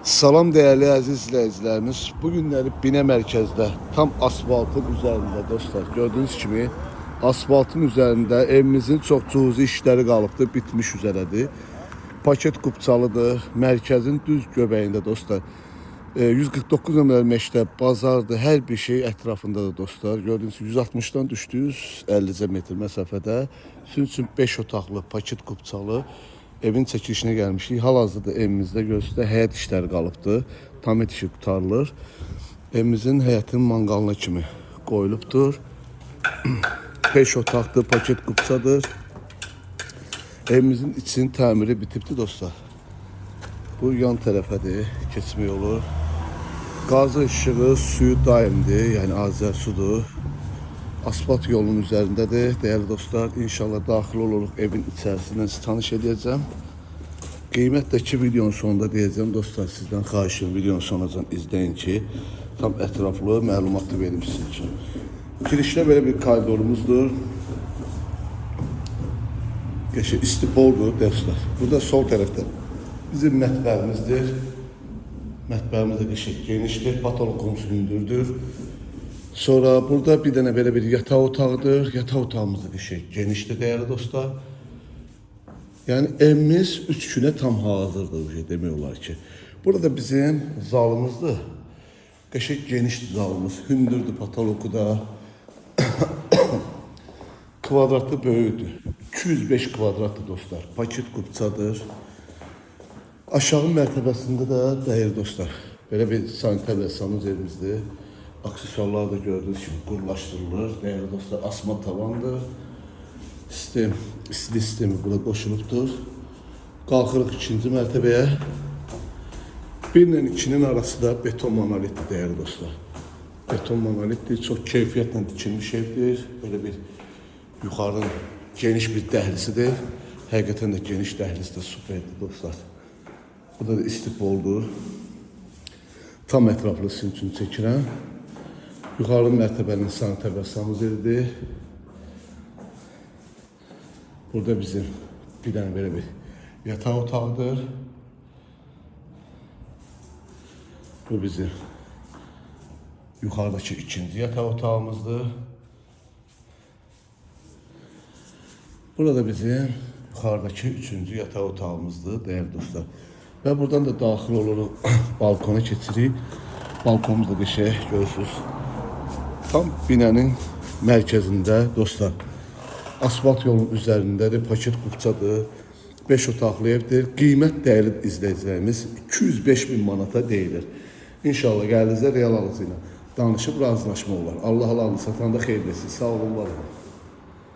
Salam değerli əziz izləyicilərimiz. Bu günləri Binə mərkəzdə tam asfaltın üzərində dostlar. Gördüyünüz kimi asfaltın üzərində evimizin çox cüzi işləri qalıbdır, bitmiş üzərədir. Paket qubçalıdır, mərkəzin düz göbəyində dostlar. 149 nömrəli məktəb, bazardır, hər bir şey ətrafındadır dostlar. Gördüyünüz kimi 160-dan düşdüyüz 50 metr məsafədə. Sizin üçün 5 otaqlı paket qubçalı evin çəkilişinə gəlmişik. Hal-hazırda evimizdə gözdə həyət işləri qalıbdır. Tam işi qutarılır. Evimizin həyətinin manqalına kimi qoyulubdur. 5 otaqlı paket qubçadır. Evimizin içinin təmiri bitibdir dostlar. Bu yan tərəfədir, keçmək olur. Qazı, işığı, suyu daimdir, yəni Azər sudur. Asfalt yolunun üzərindədir, değerli dostlar. İnşallah daxil oluruq evin içərisindən sizi tanış edəcəm. Qiymətdəki videonun sonunda deyəcəm dostlar, sizdən xahişim videonun sonucan izləyin ki, tam ətraflı məlumatı verim sizin üçün. Girişdə belə bir koridorumuzdur. Geçir istipoldur dostlar. Burada sol tərəfdə bizim mətbəximizdir. Mətbəximiz də qəşəng genişdir, patologumuz hündürdür. Sonra burada bir dənə belə bir yataq otağıdır. Yataq otağımız da qəşəng genişdir değerli dostlar. Yani evimiz 3 günə tam hazırdır demək olar ki. Burada bizim zalımızdır. Qəşəng genişdir zalımız, hündürdür patologu da. Kvadratı böyüdür. 205 kvadratlı dostlar. Paket qubçadır. Aşağı mərtəbəsində də değerli dostlar, belə bir sanitar rəssamımız evimizdir. Aksesuarlar da gördüğünüz gibi qurlaşdırılır. Değerli dostlar, asma tavandır. İsti sistemi burada qoşulubdur. Qalxırıq ikinci mərtəbəyə. 1 ilə 2'nin arası da beton monolitdir değerli dostlar. Beton monolitdir, çox keyfiyyətlə dikilmiş evdir. Böyle bir yuxarı geniş bir dəhlisidir. Həqiqətən də geniş dəhlizdir, süperdir dostlar. Burada da istipoldur. Tam ətraflı sizin üçün çəkirəm. Yuxarı mərtəbənin sanitar rəssamımız evidir. Burada bizim bir dənə belə bir yataq otağıdır. Bu bizim yuxarıdakı ikinci yataq otağımızdır. Burada bizim yuxarıdakı üçüncü yataq otağımızdır değerli dostlar. Ve buradan da daxil oluruq, balkona keçirik. Balkonumuz da qəşəng görürsünüz. Tam binanın mərkəzində dostlar. Asfalt yolun üzərindədir, paket qubçadır. 5 otaqlı evdir. Qiymət değerli izləyicilərimiz 205.000 manata deyilir. İnşallah gəlinizdə real alıcı ilə danışıb razılaşma olar. Allah alanı satanda xeyirləsin. Sağ olun, var olun.